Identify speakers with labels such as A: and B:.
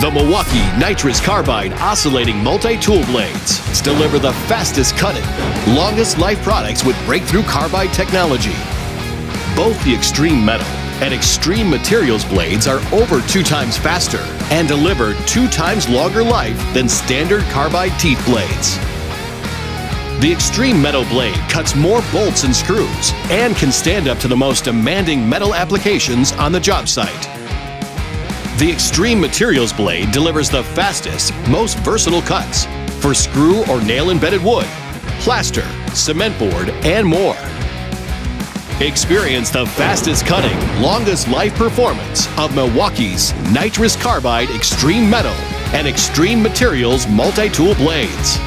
A: The Milwaukee NITRUS Carbide Oscillating Multi-Tool Blades deliver the fastest cutting, longest life products with breakthrough carbide technology. Both the Extreme Metal and Extreme Materials blades are over 2 times faster and deliver 2 times longer life than standard carbide teeth blades. The Extreme Metal blade cuts more bolts and screws and can stand up to the most demanding metal applications on the job site. The Extreme Materials blade delivers the fastest, most versatile cuts for screw or nail-embedded wood, plaster, cement board, and more. Experience the fastest cutting, longest life performance of Milwaukee's NITRUS Carbide Extreme Metal and Extreme Materials multi-tool blades.